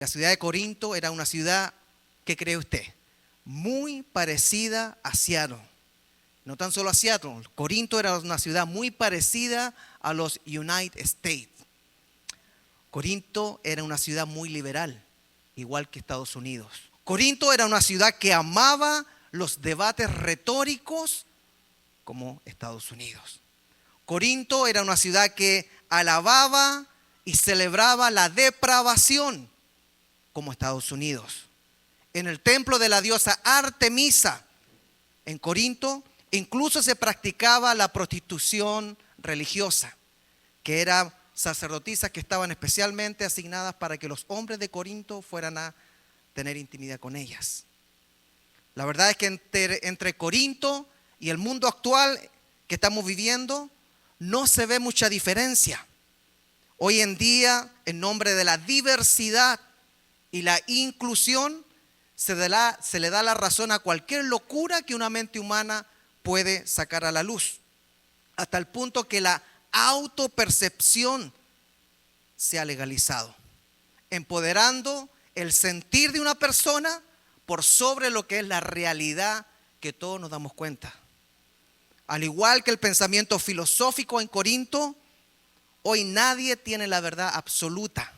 La ciudad de Corinto era una ciudad, ¿qué cree usted? Muy parecida a Seattle. No tan solo a Seattle, Corinto era una ciudad muy parecida a los United States. Corinto era una ciudad muy liberal, igual que Estados Unidos. Corinto era una ciudad que amaba los debates retóricos como Estados Unidos. Corinto era una ciudad que alababa y celebraba la depravación como Estados Unidos. En el templo de la diosa Artemisa en Corinto incluso se practicaba la prostitución religiosa, que eran sacerdotisas que estaban especialmente asignadas para que los hombres de Corinto fueran a tener intimidad con ellas. La verdad es que entre Corinto y el mundo actual que estamos viviendo no se ve mucha diferencia. Hoy en día, en nombre de la diversidad y la inclusión, se le da la razón a cualquier locura que una mente humana puede sacar a la luz, hasta el punto que la autopercepción se ha legalizado, empoderando el sentir de una persona por sobre lo que es la realidad que todos nos damos cuenta. Al igual que el pensamiento filosófico en Corinto, hoy nadie tiene la verdad absoluta,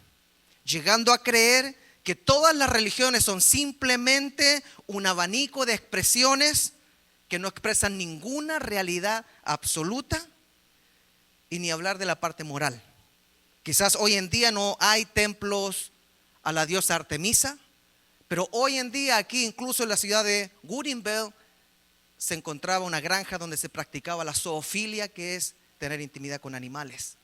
llegando a creer que todas las religiones son simplemente un abanico de expresiones que no expresan ninguna realidad absoluta, y ni hablar de la parte moral. Quizás hoy en día no hay templos a la diosa Artemisa, pero hoy en día aquí, incluso en la ciudad de Woodinville, se encontraba una granja donde se practicaba la zoofilia, que es tener intimidad con animales.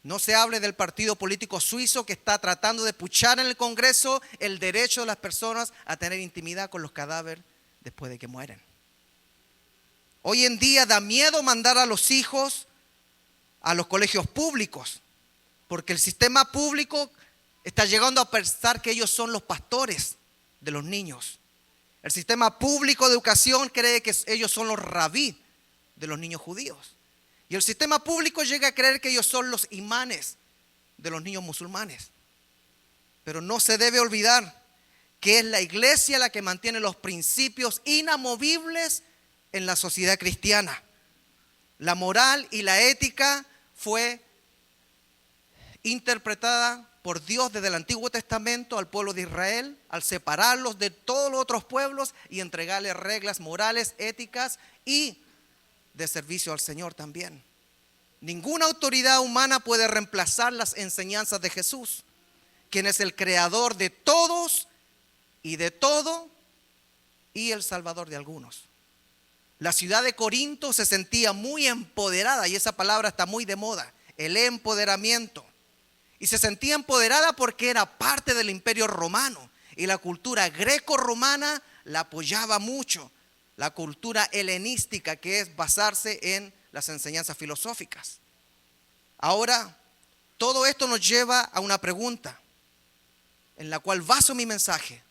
No se hable del partido político suizo que está tratando de puchar en el Congreso el derecho de las personas a tener intimidad con los cadáveres después de que mueren. Hoy en día da miedo mandar a los hijos a los colegios públicos, porque el sistema público está llegando a pensar que ellos son los pastores de los niños. El sistema público de educación cree que ellos son los rabí de los niños judíos. Y el sistema público llega a creer que ellos son los imanes de los niños musulmanes. Pero no se debe olvidar que es la iglesia la que mantiene los principios inamovibles en la sociedad cristiana. La moral y la ética fue interpretada por Dios desde el Antiguo Testamento al pueblo de Israel, al separarlos de todos los otros pueblos y entregarles reglas morales, éticas y de servicio al Señor también. Ninguna autoridad humana puede reemplazar las enseñanzas de Jesús, quien es el creador de todos y de todo y el salvador de algunos. La ciudad de Corinto se sentía muy empoderada, y esa palabra está muy de moda, el empoderamiento. Y se sentía empoderada porque era parte del imperio romano, y la cultura greco-romana la apoyaba mucho. La cultura helenística, que es basarse en las enseñanzas filosóficas. Ahora, todo esto nos lleva a una pregunta en la cual baso mi mensaje.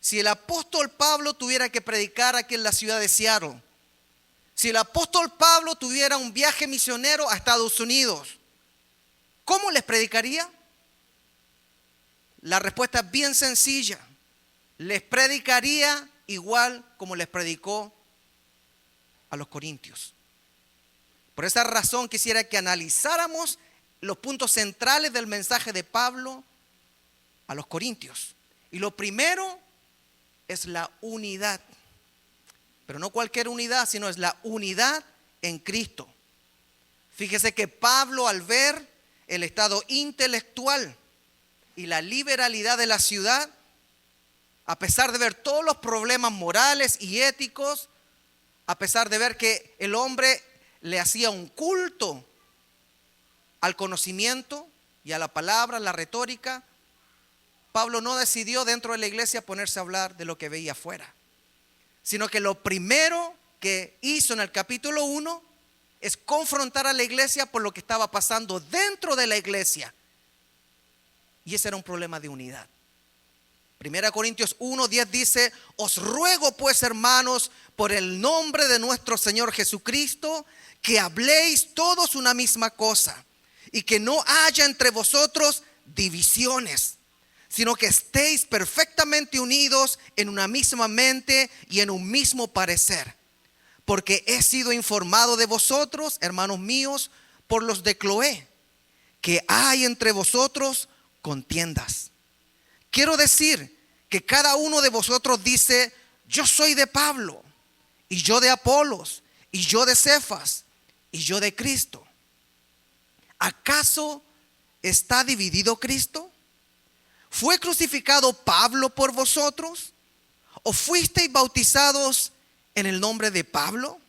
Si el apóstol Pablo tuviera que predicar aquí en la ciudad de Seattle, si el apóstol Pablo tuviera un viaje misionero a Estados Unidos, ¿cómo les predicaría? La respuesta es bien sencilla. Les predicaría igual como les predicó a los corintios. Por esa razón quisiera que analizáramos los puntos centrales del mensaje de Pablo a los corintios. Y lo primero es la unidad. Pero no cualquier unidad, sino es la unidad en Cristo. Fíjese que Pablo, al ver el estado intelectual y la liberalidad de la ciudad, a pesar de ver todos los problemas morales y éticos, a pesar de ver que el hombre le hacía un culto al conocimiento y a la palabra, la retórica, Pablo no decidió dentro de la iglesia ponerse a hablar de lo que veía afuera, sino que lo primero que hizo en el capítulo 1 es confrontar a la iglesia por lo que estaba pasando dentro de la iglesia. Y ese era un problema de unidad. 1 Corintios 1:10 dice: os ruego pues, hermanos, por el nombre de nuestro Señor Jesucristo, que habléis todos una misma cosa y que no haya entre vosotros divisiones, sino que estéis perfectamente unidos en una misma mente y en un mismo parecer. Porque he sido informado de vosotros, hermanos míos, por los de Cloé, que hay entre vosotros contiendas. Quiero decir que cada uno de vosotros dice: yo soy de Pablo, y yo de Apolos, y yo de Cefas, y yo de Cristo. ¿Acaso está dividido Cristo? ¿Fue crucificado Pablo por vosotros? ¿O fuisteis bautizados en el nombre de Pablo?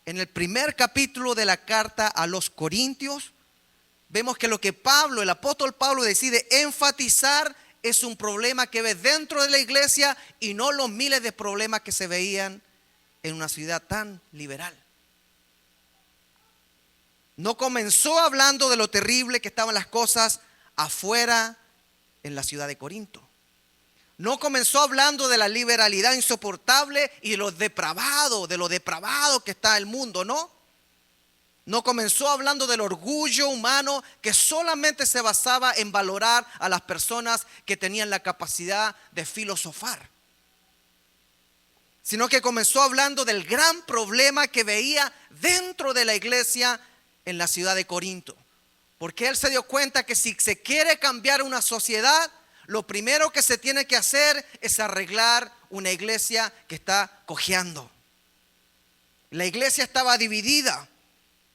En el primer capítulo de la carta a los Corintios, vemos que lo que Pablo, el apóstol Pablo, decide enfatizar es un problema que ve dentro de la iglesia y no los miles de problemas que se veían en una ciudad tan liberal. No comenzó hablando de lo terrible que estaban las cosas afuera en la ciudad de Corinto. No comenzó hablando de la liberalidad insoportable y de lo depravado que está el mundo, ¿no? No comenzó hablando del orgullo humano que solamente se basaba en valorar a las personas que tenían la capacidad de filosofar. Sino que comenzó hablando del gran problema que veía dentro de la iglesia en la ciudad de Corinto. Porque él se dio cuenta que si se quiere cambiar una sociedad, lo primero que se tiene que hacer es arreglar una iglesia que está cojeando. La iglesia estaba dividida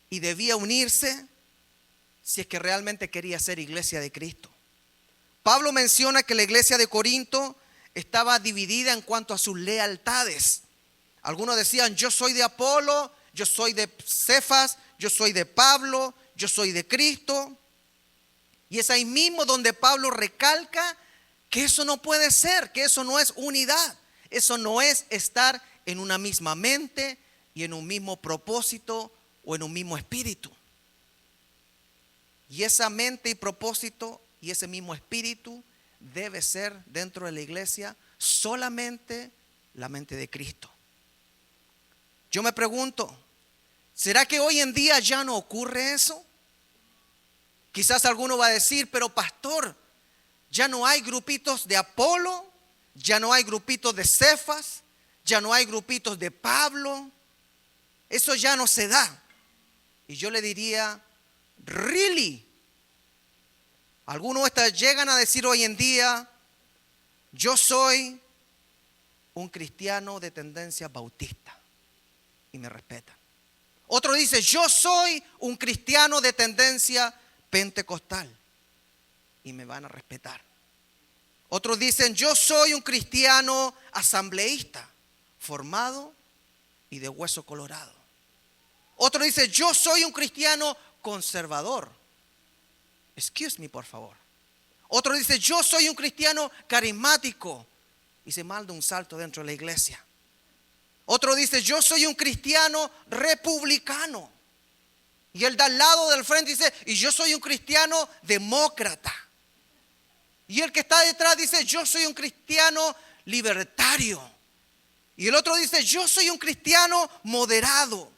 y debía unirse si es que realmente quería ser iglesia de Cristo. Pablo menciona que la iglesia de Corinto estaba dividida en cuanto a sus lealtades. Algunos decían: yo soy de Apolo, yo soy de Cefas, yo soy de Pablo, yo soy de Cristo. Y es ahí mismo donde Pablo recalca que eso no puede ser, que eso no es unidad. Eso no es estar en una misma mente y en un mismo propósito o en un mismo espíritu. Y esa mente y propósito y ese mismo espíritu debe ser dentro de la iglesia solamente la mente de Cristo. Yo me pregunto, ¿será que hoy en día ya no ocurre eso? Quizás alguno va a decir: pero pastor, ya no hay grupitos de Apolo, ya no hay grupitos de Cefas, ya no hay grupitos de Pablo. Eso ya no se da. Y yo le diría: ¿really? Algunos llegan a decir hoy en día: yo soy un cristiano de tendencia bautista, y me respetan. Otro dice: yo soy un cristiano de tendencia pentecostal, y me van a respetar. Otros dicen: yo soy un cristiano asambleísta, formado y de hueso colorado. Otro dice: yo soy un cristiano conservador. Excuse me, por favor. Otro dice: yo soy un cristiano carismático, y se manda un salto dentro de la iglesia. Otro dice: yo soy un cristiano republicano. Y el de al lado del frente dice: y yo soy un cristiano demócrata. Y el que está detrás dice: yo soy un cristiano libertario. Y el otro dice: yo soy un cristiano moderado.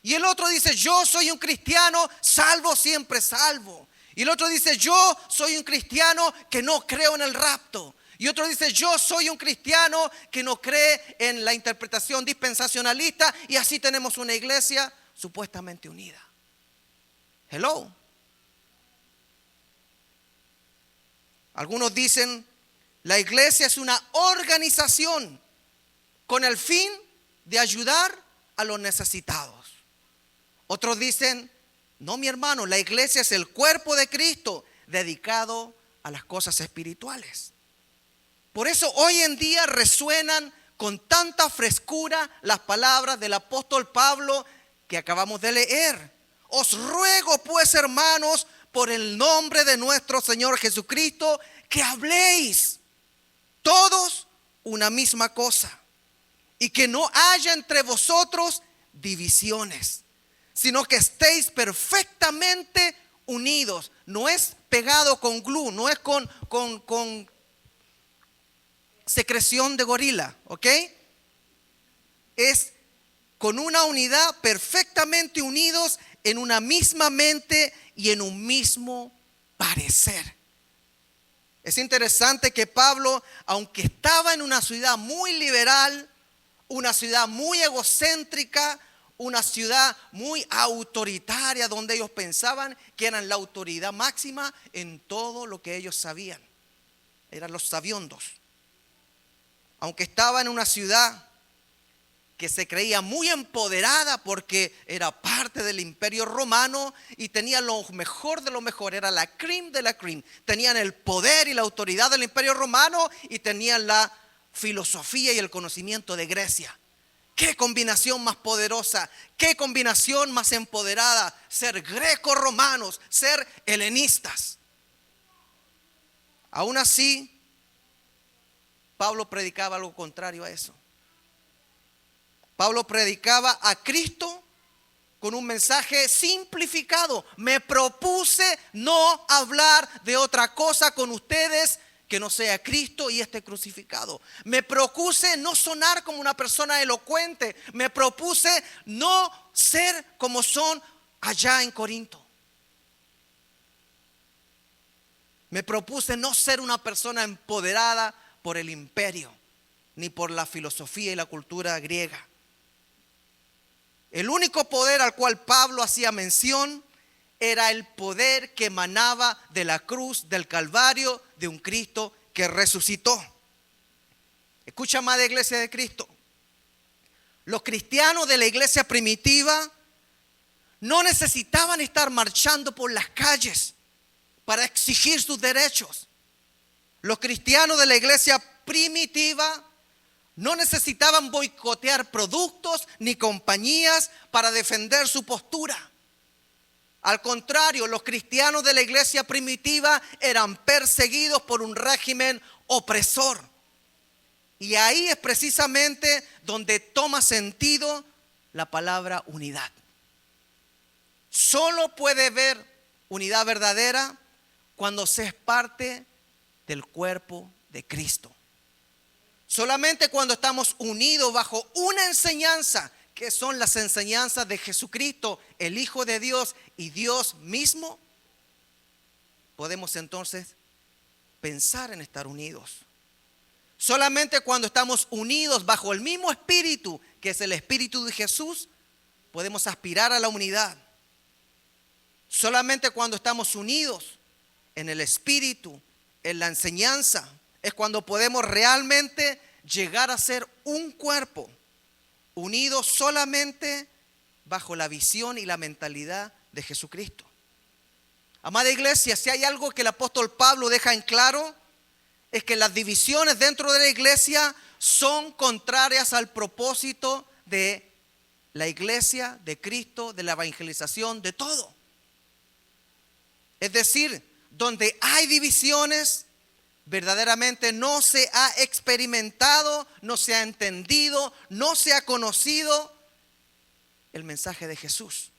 Y el otro dice: yo soy un cristiano salvo, siempre salvo. Y el otro dice: yo soy un cristiano que no creo en el rapto. Y otro dice: yo soy un cristiano que no cree en la interpretación dispensacionalista. Y así tenemos una iglesia supuestamente unida. Hello. Algunos dicen: la iglesia es una organización con el fin de ayudar a los necesitados. Otros dicen: no, mi hermano, la iglesia es el cuerpo de Cristo dedicado a las cosas espirituales. Por eso hoy en día resuenan con tanta frescura las palabras del apóstol Pablo que acabamos de leer. Os ruego pues, hermanos, por el nombre de nuestro Señor Jesucristo, que habléis todos una misma cosa, y que no haya entre vosotros divisiones, sino que estéis perfectamente unidos. No es pegado con glue, no es con secreción de gorila, ¿ok? Es con una unidad, perfectamente unidos en una misma mente y en un mismo parecer. Es interesante que Pablo, aunque estaba en una ciudad muy liberal, una ciudad muy egocéntrica, una ciudad muy autoritaria, donde ellos pensaban que eran la autoridad máxima en todo lo que ellos sabían. Eran los sabiondos. Aunque estaba en una ciudad que se creía muy empoderada porque era parte del imperio romano y tenía lo mejor de lo mejor, era la creme de la creme. Tenían el poder y la autoridad del imperio romano y tenían la filosofía y el conocimiento de Grecia. Qué combinación más poderosa, qué combinación más empoderada, ser greco-romanos, ser helenistas. Aún así, Pablo predicaba algo contrario a eso. Pablo predicaba a Cristo con un mensaje simplificado. Me propuse no hablar de otra cosa con ustedes que no sea Cristo y este crucificado. Me propuse no sonar como una persona elocuente. Me propuse no ser como son allá en Corinto. Me propuse no ser una persona empoderada por el imperio, ni por la filosofía y la cultura griega. El único poder al cual Pablo hacía mención era el poder que emanaba de la cruz del Calvario de un Cristo que resucitó. Escucha, amada iglesia de Cristo. Los cristianos de la iglesia primitiva no necesitaban estar marchando por las calles para exigir sus derechos. Los cristianos de la iglesia primitiva no necesitaban boicotear productos ni compañías para defender su postura. Al contrario, los cristianos de la iglesia primitiva eran perseguidos por un régimen opresor. Y ahí es precisamente donde toma sentido la palabra unidad. Solo puede haber unidad verdadera cuando se es parte del cuerpo de Cristo. Solamente cuando estamos unidos bajo una enseñanza, que son las enseñanzas de Jesucristo, el Hijo de Dios y Dios mismo, podemos entonces pensar en estar unidos. Solamente cuando estamos unidos bajo el mismo espíritu, que es el espíritu de Jesús, podemos aspirar a la unidad. Solamente cuando estamos unidos en el espíritu, en la enseñanza, es cuando podemos realmente llegar a ser un cuerpo, unidos solamente bajo la visión y la mentalidad de Jesucristo. Amada iglesia, si hay algo que el apóstol Pablo deja en claro, es que las divisiones dentro de la iglesia son contrarias al propósito de la iglesia, de Cristo, de la evangelización, de todo. Es decir, donde hay divisiones, verdaderamente no se ha experimentado, no se ha entendido, no se ha conocido el mensaje de Jesús.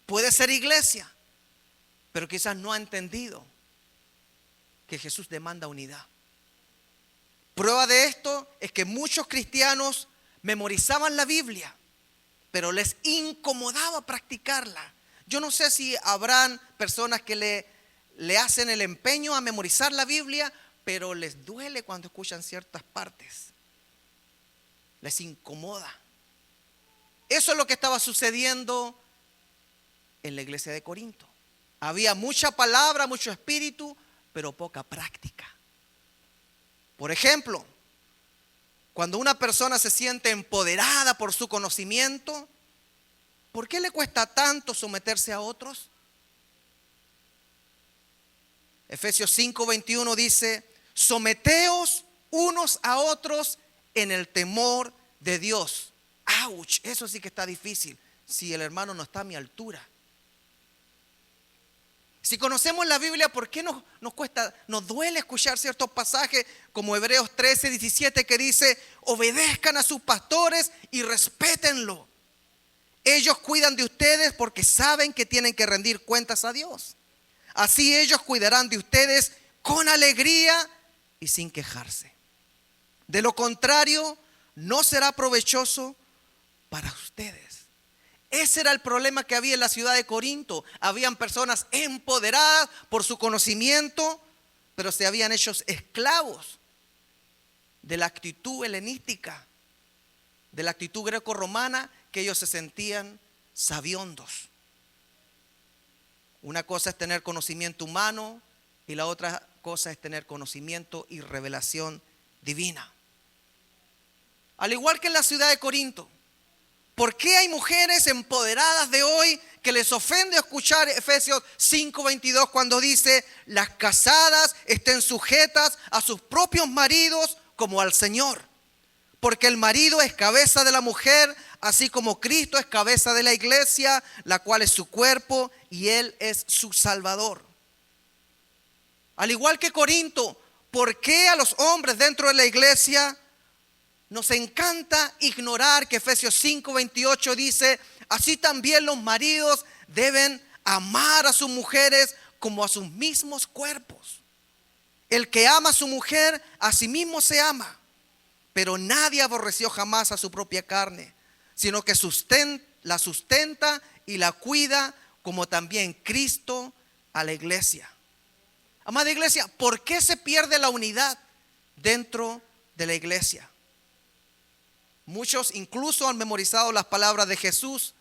Puede ser iglesia, pero quizás no ha entendido que Jesús demanda unidad. Prueba de esto es que muchos cristianos memorizaban la Biblia, pero les incomodaba practicarla. Yo no sé si habrán personas que le hacen el empeño a memorizar la Biblia, pero les duele cuando escuchan ciertas partes. Les incomoda. Eso es lo que estaba sucediendo en la iglesia de Corinto. Había mucha palabra, mucho espíritu, pero poca práctica. Por ejemplo, cuando una persona se siente empoderada por su conocimiento, ¿por qué le cuesta tanto someterse a otros? Efesios 5:21 dice: someteos unos a otros en el temor de Dios. ¡Auch! Eso sí que está difícil si el hermano no está a mi altura. Si conocemos la Biblia, ¿por qué nos cuesta, nos duele escuchar ciertos pasajes como Hebreos 13:17 que dice: obedezcan a sus pastores y respétenlo? Ellos cuidan de ustedes porque saben que tienen que rendir cuentas a Dios. Así ellos cuidarán de ustedes con alegría y sin quejarse. De lo contrario, no será provechoso para ustedes. Ese era el problema que había en la ciudad de Corinto. Habían personas empoderadas por su conocimiento, pero se habían hecho esclavos de la actitud helenística, de la actitud greco-romana, que ellos se sentían sabiondos. Una cosa es tener conocimiento humano y la otra cosa es tener conocimiento y revelación divina. Al igual que en la ciudad de Corinto, ¿por qué hay mujeres empoderadas de hoy que les ofende escuchar Efesios 5:22 cuando dice: las casadas estén sujetas a sus propios maridos como al Señor? Porque el marido es cabeza de la mujer, así como Cristo es cabeza de la iglesia, la cual es su cuerpo y Él es su Salvador. Al igual que Corinto, ¿por qué a los hombres dentro de la iglesia nos encanta ignorar que Efesios 5:28 dice: así también los maridos deben amar a sus mujeres como a sus mismos cuerpos? El que ama a su mujer, a sí mismo se ama. Pero nadie aborreció jamás a su propia carne, sino que la sustenta y la cuida, como también Cristo a la iglesia. Amada iglesia, ¿por qué se pierde la unidad dentro de la iglesia? Muchos incluso han memorizado las palabras de Jesús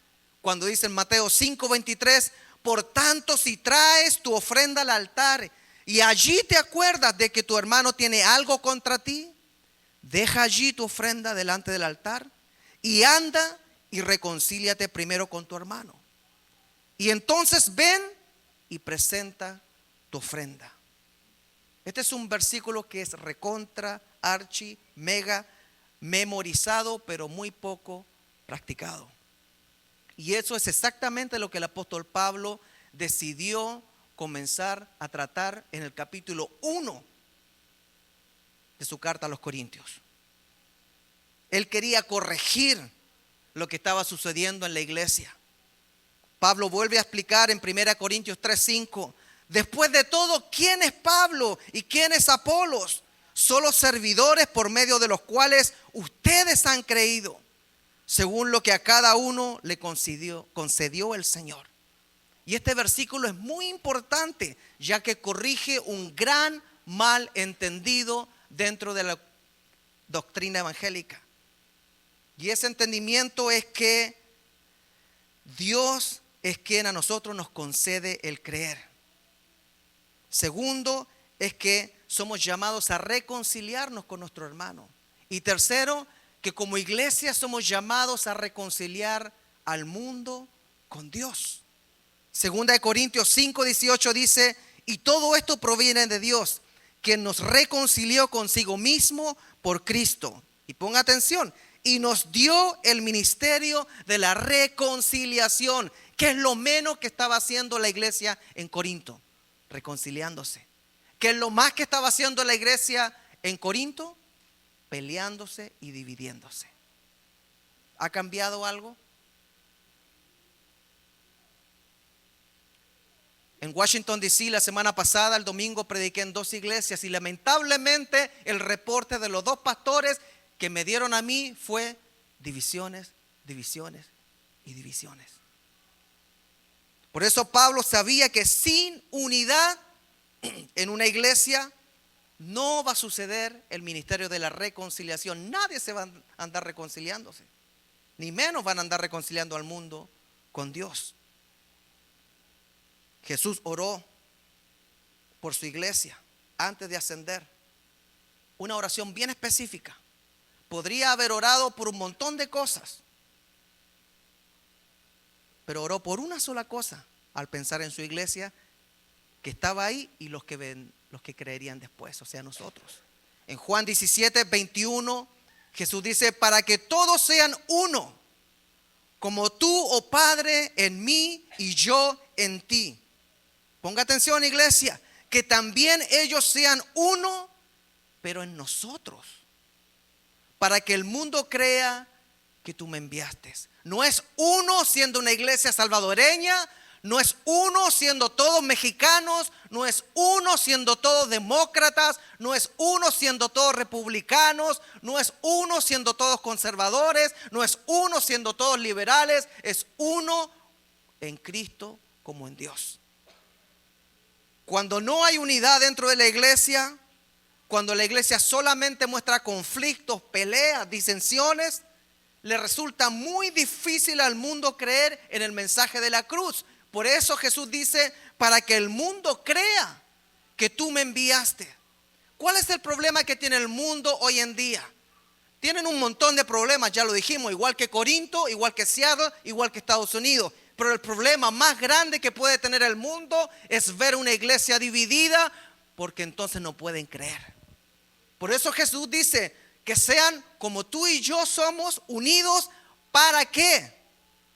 cuando dice en Mateo 5:23: por tanto, si traes tu ofrenda al altar y allí te acuerdas de que tu hermano tiene algo contra ti, deja allí tu ofrenda delante del altar y anda y reconcíliate primero con tu hermano. Y entonces ven y presenta tu ofrenda. Este es un versículo que es recontra, archi, mega memorizado, pero muy poco practicado. Y eso es exactamente lo que el apóstol Pablo decidió comenzar a tratar en el capítulo 1 de su carta a los Corintios. Él quería corregir lo que estaba sucediendo en la iglesia. Pablo vuelve a explicar en 1 Corintios 3:5: después de todo, ¿quién es Pablo y quién es Apolos? Solo servidores por medio de los cuales ustedes han creído, según lo que a cada uno le concedió el Señor. Y este versículo es muy importante, ya que corrige un gran malentendido dentro de la doctrina evangélica. Y ese entendimiento es que Dios es quien a nosotros nos concede el creer. Segundo, es que somos llamados a reconciliarnos con nuestro hermano. Y tercero, que como iglesia somos llamados a reconciliar al mundo con Dios. Segunda de Corintios 5:18 dice: y todo esto proviene de Dios, quien nos reconcilió consigo mismo por Cristo. Y ponga atención, y nos dio el ministerio de la reconciliación, que es lo menos que estaba haciendo la iglesia en Corinto, reconciliándose. ¿Qué es lo más que estaba haciendo la iglesia en Corinto? Peleándose y dividiéndose. ¿Ha cambiado algo? En Washington, D.C. la semana pasada, el domingo, prediqué en 2 iglesias y lamentablemente el reporte de los 2 pastores que me dieron a mí fue divisiones, divisiones y divisiones. Por eso Pablo sabía que sin unidad en una iglesia no va a suceder el ministerio de la reconciliación. Nadie se va a andar reconciliándose, ni menos van a andar reconciliando al mundo con Dios. Jesús oró por su iglesia antes de ascender. Una oración bien específica. Podría haber orado por un montón de cosas, pero oró por una sola cosa al pensar en su iglesia que estaba ahí y los que creerían después, o sea, nosotros. En Juan 17:21, Jesús dice: para que todos sean uno, como tú, oh Padre, en mí y yo en ti. Ponga atención, iglesia, que también ellos sean uno, pero en nosotros, para que el mundo crea que tú me enviaste. No es uno siendo una iglesia salvadoreña, no es uno siendo todos mexicanos, no es uno siendo todos demócratas, no es uno siendo todos republicanos, no es uno siendo todos conservadores, no es uno siendo todos liberales, es uno en Cristo como en Dios. Cuando no hay unidad dentro de la iglesia, cuando la iglesia solamente muestra conflictos, peleas, disensiones, le resulta muy difícil al mundo creer en el mensaje de la cruz. Por eso Jesús dice, para que el mundo crea que tú me enviaste. ¿Cuál es el problema que tiene el mundo hoy en día? Tienen un montón de problemas, ya lo dijimos, igual que Corinto, igual que Seattle, igual que Estados Unidos. Pero el problema más grande que puede tener el mundo es ver una iglesia dividida, porque entonces no pueden creer. Por eso Jesús dice que sean como tú y yo somos, unidos. ¿Para qué?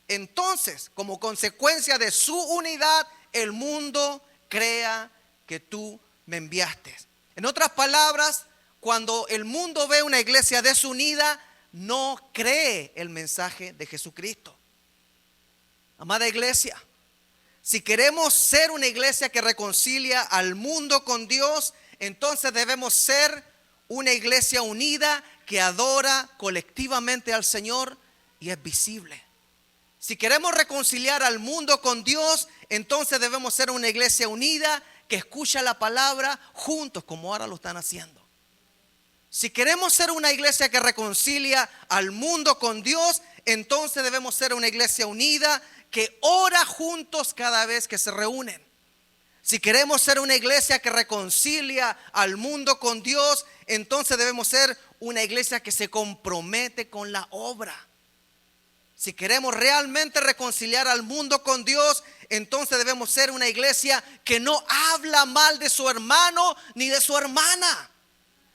Entonces, como consecuencia de su unidad, el mundo crea que tú me enviaste. En otras palabras, cuando el mundo ve una iglesia desunida, no cree el mensaje de Jesucristo. Amada iglesia, si queremos ser una iglesia que reconcilia al mundo con Dios, entonces debemos ser una iglesia unida que adora colectivamente al Señor y es visible. Si queremos reconciliar al mundo con Dios, entonces debemos ser una iglesia unida que escucha la palabra juntos, como ahora lo están haciendo. Si queremos ser una iglesia que reconcilia al mundo con Dios, entonces debemos ser una iglesia unida que ora juntos cada vez que se reúnen. Si queremos ser una iglesia que reconcilia al mundo con Dios, entonces debemos ser una iglesia que se compromete con la obra. Si queremos realmente reconciliar al mundo con Dios, entonces debemos ser una iglesia que no habla mal de su hermano ni de su hermana.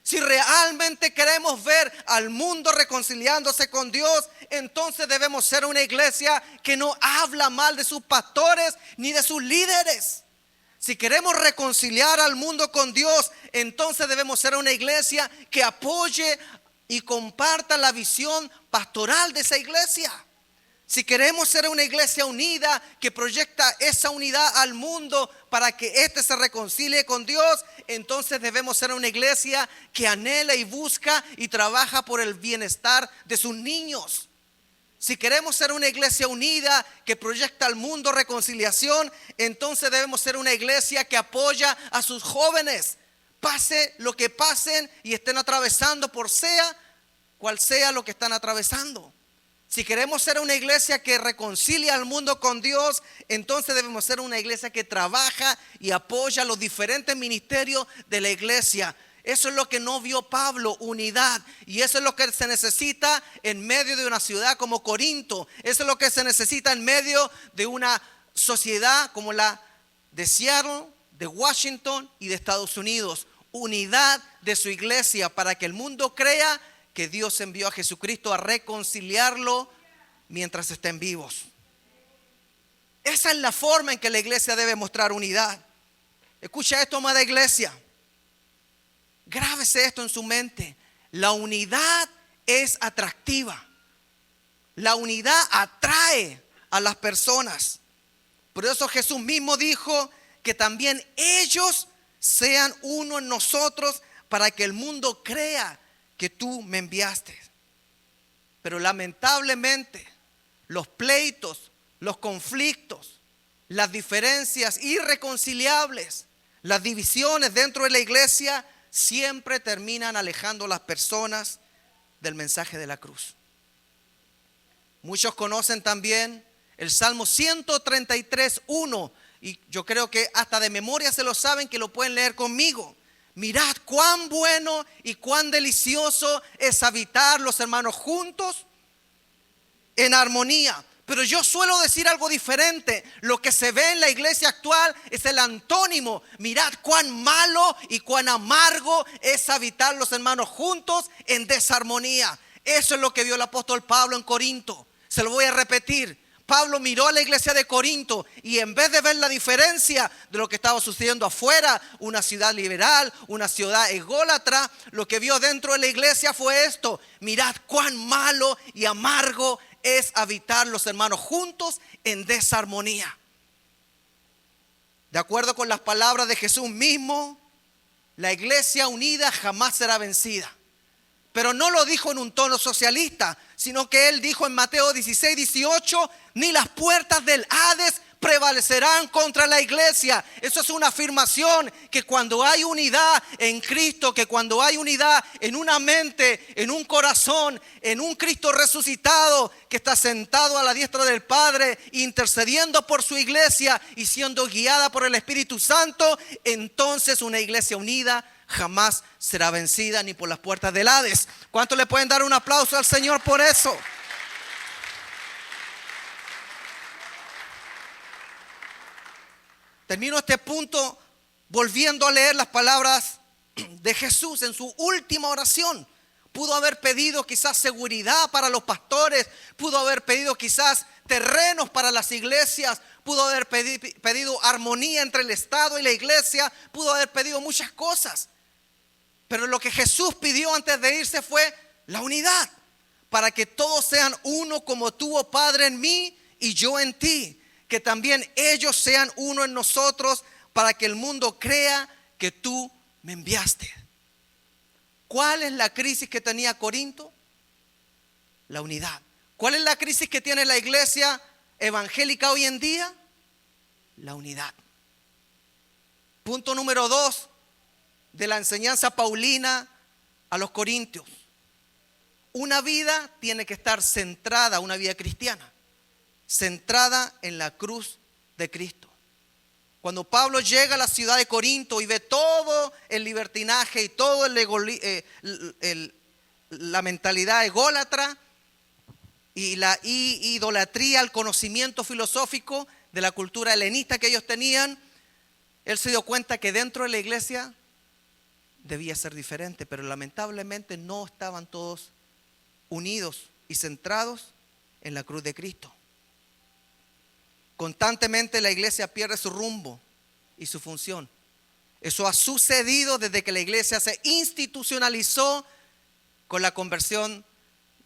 Si realmente queremos ver al mundo reconciliándose con Dios, entonces debemos ser una iglesia que no habla mal de sus pastores ni de sus líderes. Si queremos reconciliar al mundo con Dios, entonces debemos ser una iglesia que apoye y comparta la visión pastoral de esa iglesia. Si queremos ser una iglesia unida que proyecta esa unidad al mundo para que éste se reconcilie con Dios, entonces debemos ser una iglesia que anhela y busca y trabaja por el bienestar de sus niños. Si queremos ser una iglesia unida que proyecta al mundo reconciliación, entonces debemos ser una iglesia que apoya a sus jóvenes, pase lo que pasen y estén atravesando por sea cual sea lo que están atravesando. Si queremos ser una iglesia que reconcilia al mundo con Dios, entonces debemos ser una iglesia que trabaja y apoya los diferentes ministerios de la iglesia. Eso es lo que no vio Pablo, unidad. Y eso es lo que se necesita en medio de una ciudad como Corinto. Eso es lo que se necesita en medio de una sociedad como la de Seattle, de Washington y de Estados Unidos. Unidad de su iglesia para que el mundo crea que Dios envió a Jesucristo a reconciliarlo mientras estén vivos. Esa es la forma en que la iglesia debe mostrar unidad. Escucha esto, amada iglesia. Grábese esto en su mente. La unidad es atractiva. La unidad atrae a las personas. Por eso Jesús mismo dijo que también ellos sean uno en nosotros para que el mundo crea que tú me enviaste. Pero lamentablemente los pleitos, los conflictos, las diferencias irreconciliables, las divisiones dentro de la iglesia siempre terminan alejando a las personas del mensaje de la cruz. Muchos conocen también el Salmo 133:1 y yo creo que hasta de memoria se lo saben, que lo pueden leer conmigo. Mirad cuán bueno y cuán delicioso es habitar los hermanos juntos en armonía. Pero yo suelo decir algo diferente. Lo que se ve en la iglesia actual es el antónimo. Mirad cuán malo y cuán amargo es habitar los hermanos juntos en desarmonía. Eso es lo que vio el apóstol Pablo en Corinto. Se lo voy a repetir. Pablo miró a la iglesia de Corinto y en vez de ver la diferencia de lo que estaba sucediendo afuera, una ciudad liberal, una ciudad ególatra, lo que vio dentro de la iglesia fue esto. Mirad cuán malo y amargo es habitar los hermanos juntos en desarmonía. De acuerdo con las palabras de Jesús mismo, la iglesia unida jamás será vencida. Pero no lo dijo en un tono socialista, sino que él dijo en Mateo 16:18, ni las puertas del Hades prevalecerán contra la iglesia. Eso es una afirmación que cuando hay unidad en Cristo, que cuando hay unidad en una mente, en un corazón, en un Cristo resucitado que está sentado a la diestra del Padre, intercediendo por su iglesia y siendo guiada por el Espíritu Santo, entonces una iglesia unida jamás será vencida ni por las puertas del Hades. ¿Cuántos le pueden dar un aplauso al Señor por eso? Termino este punto volviendo a leer las palabras de Jesús en su última oración. Pudo haber pedido quizás seguridad para los pastores, pudo haber pedido quizás terrenos para las iglesias, pudo haber pedido armonía entre el Estado y la iglesia, pudo haber pedido muchas cosas. Pero lo que Jesús pidió antes de irse fue la unidad, para que todos sean uno como tú, oh Padre, en mí y yo en ti. Que también ellos sean uno en nosotros, para que el mundo crea que tú me enviaste. ¿Cuál es la crisis que tenía Corinto? La unidad. ¿Cuál es la crisis que tiene la iglesia evangélica hoy en día? La unidad. Punto número 2 de la enseñanza paulina a los corintios. Una vida tiene que estar centrada, una vida cristiana, centrada en la cruz de Cristo. Cuando Pablo llega a la ciudad de Corinto y ve todo el libertinaje y todo la mentalidad ególatra y la idolatría al conocimiento filosófico de la cultura helenista que ellos tenían, él se dio cuenta que dentro de la iglesia debía ser diferente, pero lamentablemente no estaban todos unidos y centrados en la cruz de Cristo. Constantemente la iglesia pierde su rumbo y su función. Eso ha sucedido desde que la iglesia se institucionalizó con la conversión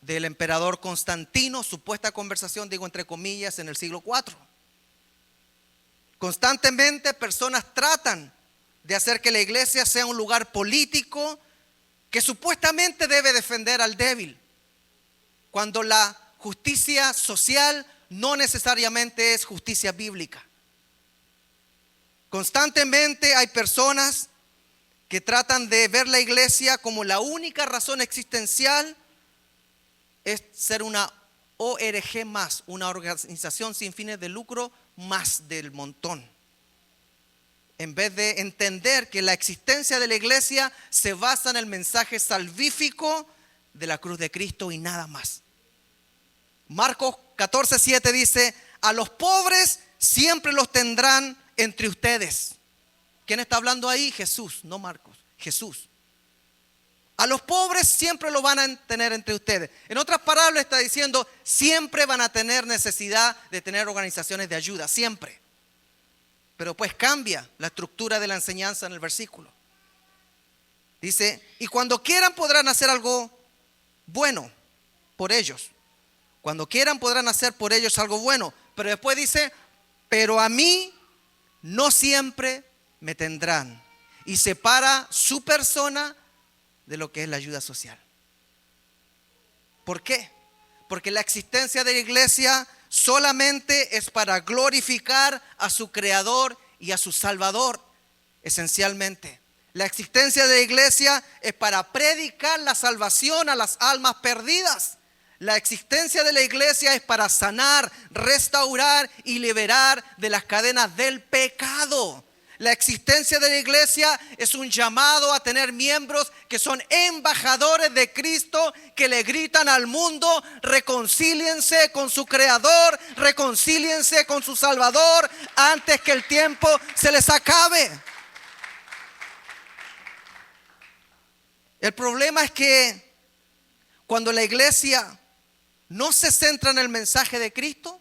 del emperador Constantino, supuesta conversión, digo entre comillas, en el siglo IV. Constantemente personas tratan de hacer que la iglesia sea un lugar político que supuestamente debe defender al débil, cuando la justicia social no necesariamente es justicia bíblica. Constantemente hay personas que tratan de ver la iglesia como la única razón existencial es ser una ORG más, una organización sin fines de lucro más del montón. En vez de entender que la existencia de la iglesia se basa en el mensaje salvífico de la cruz de Cristo y nada más. Marcos 14:7 dice: a los pobres siempre los tendrán entre ustedes. ¿Quién está hablando ahí? Jesús, no Marcos, Jesús. A los pobres siempre lo van a tener entre ustedes. En otras palabras está diciendo, siempre van a tener necesidad de tener organizaciones de ayuda, siempre. Pero pues cambia la estructura de la enseñanza en el versículo. Dice, y cuando quieran podrán hacer algo bueno por ellos. Cuando quieran podrán hacer por ellos algo bueno. Pero después dice, pero a mí no siempre me tendrán. Y separa su persona de lo que es la ayuda social. ¿Por qué? Porque la existencia de la iglesia solamente es para glorificar a su Creador y a su Salvador, esencialmente. La existencia de la iglesia es para predicar la salvación a las almas perdidas. La existencia de la iglesia es para sanar, restaurar y liberar de las cadenas del pecado. La existencia de la iglesia es un llamado a tener miembros que son embajadores de Cristo, que le gritan al mundo, reconcíliense con su Creador, reconcíliense con su Salvador antes que el tiempo se les acabe. El problema es que cuando la iglesia no se centra en el mensaje de Cristo,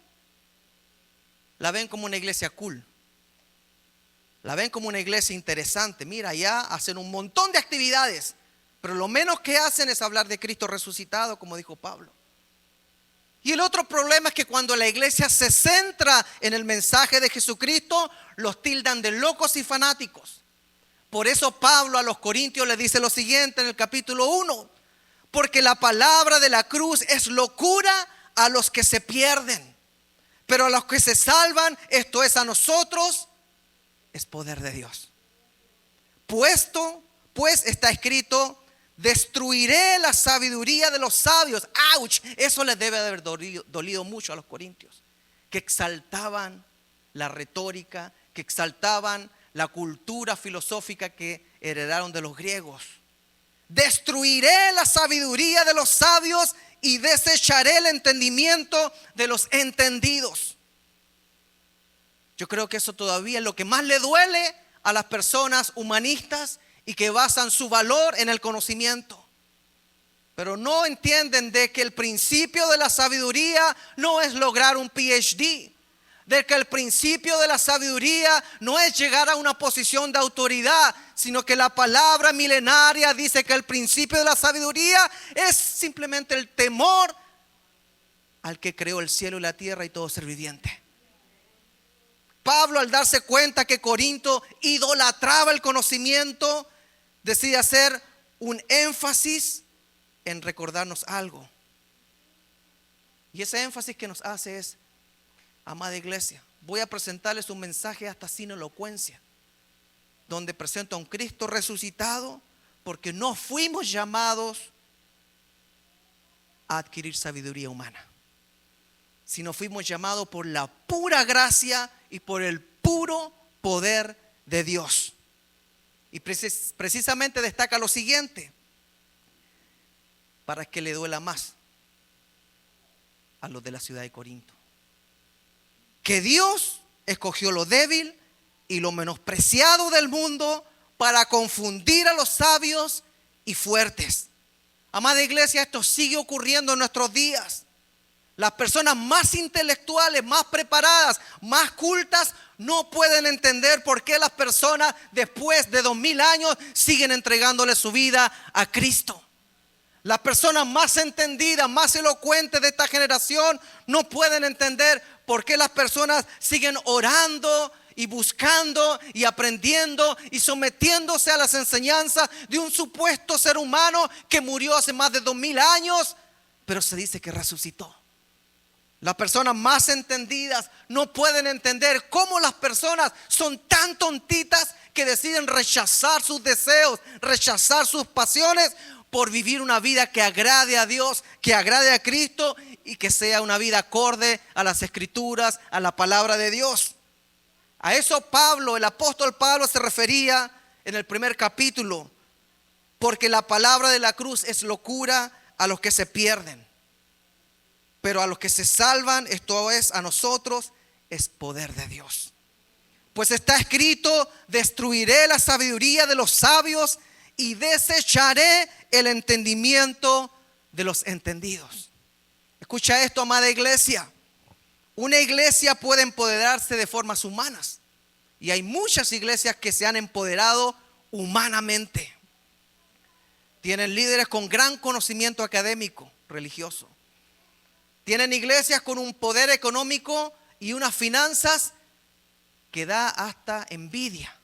la ven como una iglesia cool. La ven como una iglesia interesante. Mira, allá hacen un montón de actividades, pero lo menos que hacen es hablar de Cristo resucitado, como dijo Pablo. Y el otro problema es que cuando la iglesia se centra en el mensaje de Jesucristo, los tildan de locos y fanáticos. Por eso Pablo a los Corintios le dice lo siguiente en el capítulo 1. Porque la palabra de la cruz es locura a los que se pierden, Pero a los que se salvan, esto es a nosotros, es poder de Dios. Pues está escrito: destruiré la sabiduría de los sabios. ¡Auch! Eso les debe haber dolido mucho a los corintios, que exaltaban la retórica, que exaltaban la cultura filosófica que heredaron de los griegos. Destruiré la sabiduría de los sabios y desecharé el entendimiento de los entendidos. Yo creo que eso todavía es lo que más le duele a las personas humanistas y que basan su valor en el conocimiento. Pero no entienden de que el principio de la sabiduría no es lograr un PhD. De que el principio de la sabiduría no es llegar a una posición de autoridad, sino que la palabra milenaria dice que el principio de la sabiduría es simplemente el temor al que creó el cielo y la tierra y todo ser viviente. Pablo, al darse cuenta que Corinto idolatraba el conocimiento, decide hacer un énfasis en recordarnos algo. Y ese énfasis que nos hace es: amada iglesia, voy a presentarles un mensaje hasta sin elocuencia, donde presento a un Cristo resucitado, porque no fuimos llamados a adquirir sabiduría humana, sino fuimos llamados por la pura gracia y por el puro poder de Dios. Y precisamente destaca lo siguiente, para que le duela más a los de la ciudad de Corinto: que Dios escogió lo débil y lo menospreciado del mundo para confundir a los sabios y fuertes. Amada iglesia, esto sigue ocurriendo en nuestros días. Las personas más intelectuales, más preparadas, más cultas, no pueden entender por qué las personas después de 2000 años siguen entregándole su vida a Cristo. Las personas más entendidas, más elocuentes de esta generación no pueden entender por qué las personas siguen orando y buscando y aprendiendo y sometiéndose a las enseñanzas de un supuesto ser humano que murió hace más de 2000 años, pero se dice que resucitó. Las personas más entendidas no pueden entender cómo las personas son tan tontitas que deciden rechazar sus deseos, rechazar sus pasiones por vivir una vida que agrade a Dios, que agrade a Cristo y que sea una vida acorde a las Escrituras, a la palabra de Dios. A eso Pablo, el apóstol Pablo, se refería en el primer capítulo: porque la palabra de la cruz es locura a los que se pierden, pero a los que se salvan, esto es a nosotros, es poder de Dios. Pues está escrito: destruiré la sabiduría de los sabios y desecharé el entendimiento de los entendidos. Escucha esto, amada iglesia. Una iglesia puede empoderarse de formas humanas, y hay muchas iglesias que se han empoderado humanamente. Tienen líderes con gran conocimiento académico, religioso. Tienen iglesias con un poder económico y unas finanzas que da hasta envidia.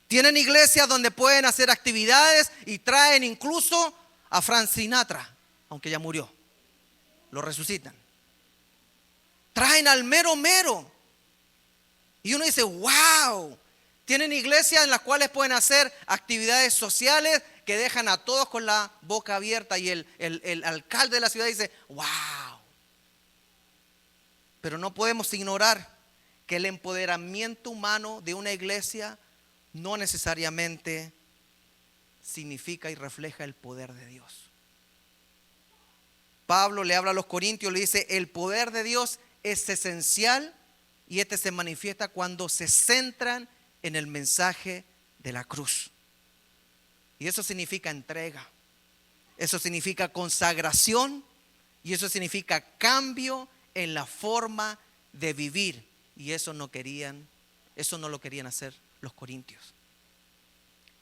Tienen iglesias donde pueden hacer actividades y traen incluso a Frank Sinatra, aunque ya murió. Lo resucitan. Traen al mero mero. Y uno dice: wow. Tienen iglesias en las cuales pueden hacer actividades sociales que dejan a todos con la boca abierta, y el alcalde de la ciudad dice: wow. Pero no podemos ignorar que el empoderamiento humano de una iglesia no necesariamente significa y refleja el poder de Dios. Pablo le habla a los corintios, le dice: el poder de Dios es esencial, y este se manifiesta cuando se centran en el mensaje de la cruz. Y eso significa entrega, eso significa consagración, y eso significa cambio en la forma de vivir. Y eso no lo querían hacer los corintios.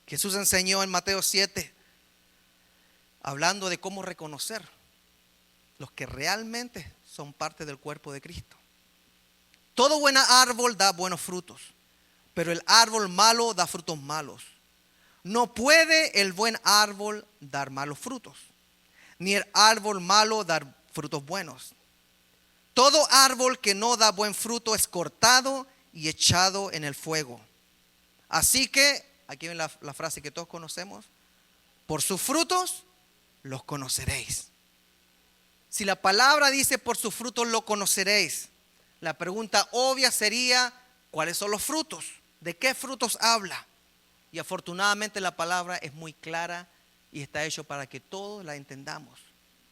Jesús enseñó en Mateo 7, hablando de cómo reconocer los que realmente son parte del cuerpo de Cristo. Todo buen árbol da buenos frutos, pero el árbol malo da frutos malos. No puede el buen árbol dar malos frutos, ni el árbol malo dar frutos buenos. Todo árbol que no da buen fruto es cortado y echado en el fuego. Así que, aquí ven la frase que todos conocemos: por sus frutos los conoceréis. Si la palabra dice por sus frutos lo conoceréis, la pregunta obvia sería: ¿cuáles son los frutos? ¿De qué frutos habla? Y afortunadamente la palabra es muy clara y está hecho para que todos la entendamos.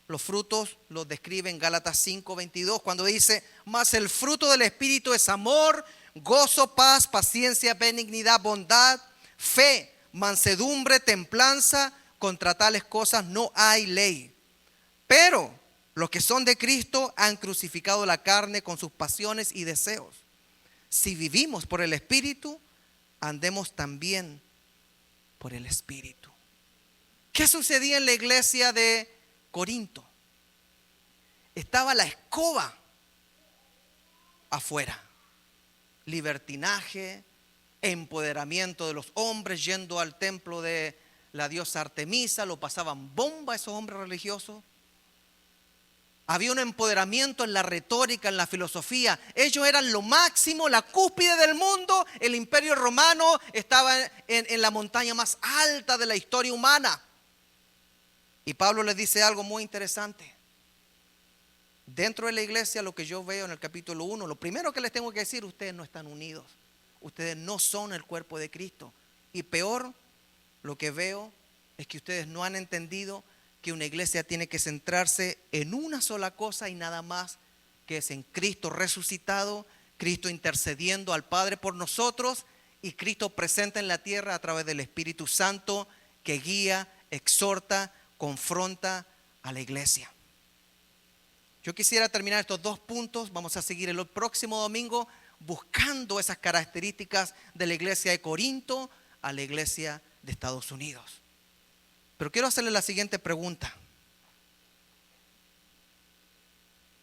Los frutos los describe en Gálatas 5:22, cuando dice: mas el fruto del Espíritu es amor, gozo, paz, paciencia, benignidad, bondad, fe, mansedumbre, templanza. Contra tales cosas no hay ley. Pero los que son de Cristo han crucificado la carne con sus pasiones y deseos. Si vivimos por el Espíritu, andemos también por el Espíritu. ¿Qué sucedía en la iglesia de Corinto? Estaba la escoba afuera. Libertinaje, empoderamiento de los hombres, yendo al templo de la diosa Artemisa, lo pasaban bomba a esos hombres religiosos. Había un empoderamiento en la retórica, en la filosofía. Ellos eran lo máximo, la cúspide del mundo. El imperio romano estaba en la montaña más alta de la historia humana. Y Pablo les dice algo muy interesante. Dentro de la iglesia, lo que yo veo en el capítulo 1, lo primero que les tengo que decir: ustedes no están unidos. Ustedes no son el cuerpo de Cristo. Y peor, lo que veo es que ustedes no han entendido que una iglesia tiene que centrarse en una sola cosa y nada más, que es en Cristo resucitado, Cristo intercediendo al Padre por nosotros y Cristo presente en la tierra a través del Espíritu Santo que guía, exhorta, confronta a la iglesia. Yo quisiera terminar estos 2 puntos. Vamos a seguir el próximo domingo buscando esas características de la iglesia de Corinto a la iglesia de Estados Unidos. Pero quiero hacerle la siguiente pregunta.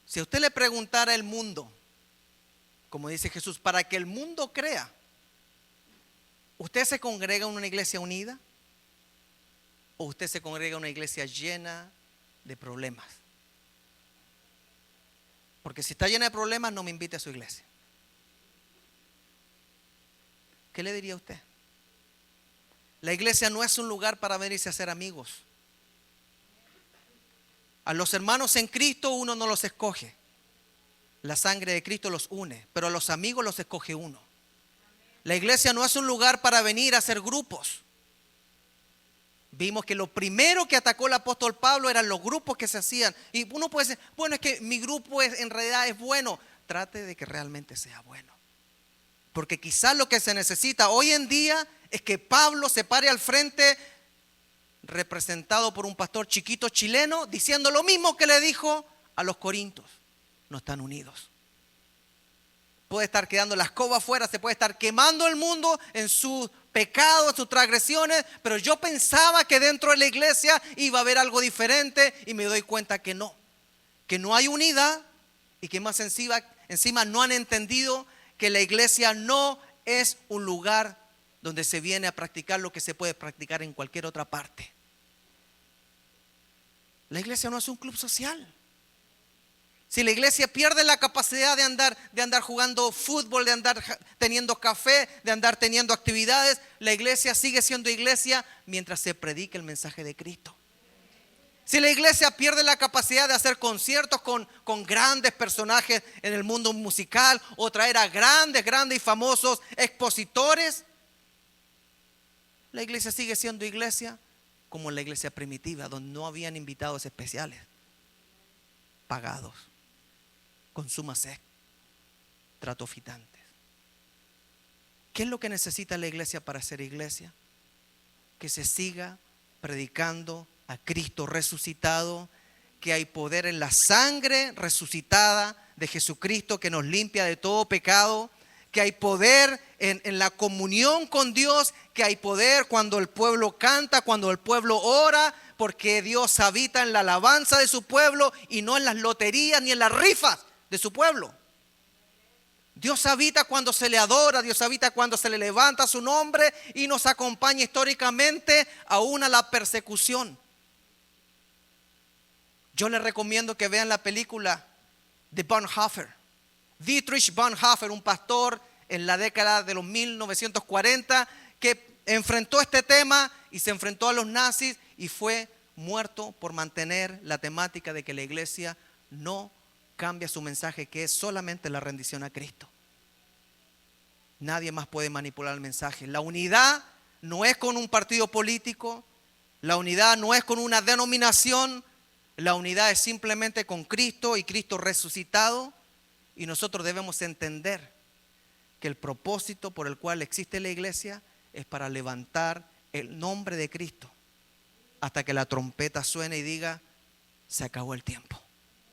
Si a usted le preguntara al mundo, como dice Jesús, para que el mundo crea, ¿usted se congrega en una iglesia unida? ¿O usted se congrega en una iglesia llena de problemas? Porque si está llena de problemas, no me invite a su iglesia. ¿Qué le diría a usted? La iglesia no es un lugar para venirse a hacer amigos. A los hermanos en Cristo uno no los escoge. La sangre de Cristo los une, pero a los amigos los escoge uno. La iglesia no es un lugar para venir a hacer grupos. Vimos que lo primero que atacó el apóstol Pablo eran los grupos que se hacían. Y uno puede decir: bueno, es que mi grupo en realidad es bueno. Trate de que realmente sea bueno. Porque quizás lo que se necesita hoy en día es que Pablo se pare al frente, representado por un pastor chiquito chileno, diciendo lo mismo que le dijo a los corintios: no están unidos. Puede estar quedando la escoba afuera, se puede estar quemando el mundo en sus pecados, en sus transgresiones, pero yo pensaba que dentro de la iglesia iba a haber algo diferente y me doy cuenta que no hay unidad y que más encima no han entendido que la iglesia no es un lugar donde se viene a practicar lo que se puede practicar en cualquier otra parte. La iglesia no es un club social. Si la iglesia pierde la capacidad de andar jugando fútbol, de andar teniendo café, de andar teniendo actividades, la iglesia sigue siendo iglesia mientras se predica el mensaje de Cristo. Si la iglesia pierde la capacidad de hacer conciertos con grandes personajes en el mundo musical, o traer a grandes y famosos expositores, la iglesia sigue siendo iglesia como la iglesia primitiva, donde no habían invitados especiales, pagados, con sumas tratofitantes. ¿Qué es lo que necesita la iglesia para ser iglesia? Que se siga predicando a Cristo resucitado, que hay poder en la sangre resucitada de Jesucristo que nos limpia de todo pecado, que hay poder en la comunión con Dios, que hay poder cuando el pueblo canta, cuando el pueblo ora, porque Dios habita en la alabanza de su pueblo y no en las loterías ni en las rifas de su pueblo. Dios habita cuando se le adora, Dios habita cuando se le levanta su nombre y nos acompaña históricamente aún a la persecución. Yo les recomiendo que vean la película de Bonhoeffer. Dietrich Bonhoeffer, un pastor en la década de los 1940 que enfrentó este tema y se enfrentó a los nazis y fue muerto por mantener la temática de que la iglesia no cambia su mensaje, que es solamente la rendición a Cristo. Nadie más puede manipular el mensaje. La unidad no es con un partido político, la unidad no es con una denominación, la unidad es simplemente con Cristo y Cristo resucitado. Y nosotros debemos entender que el propósito por el cual existe la iglesia es para levantar el nombre de Cristo hasta que la trompeta suene y diga: se acabó el tiempo.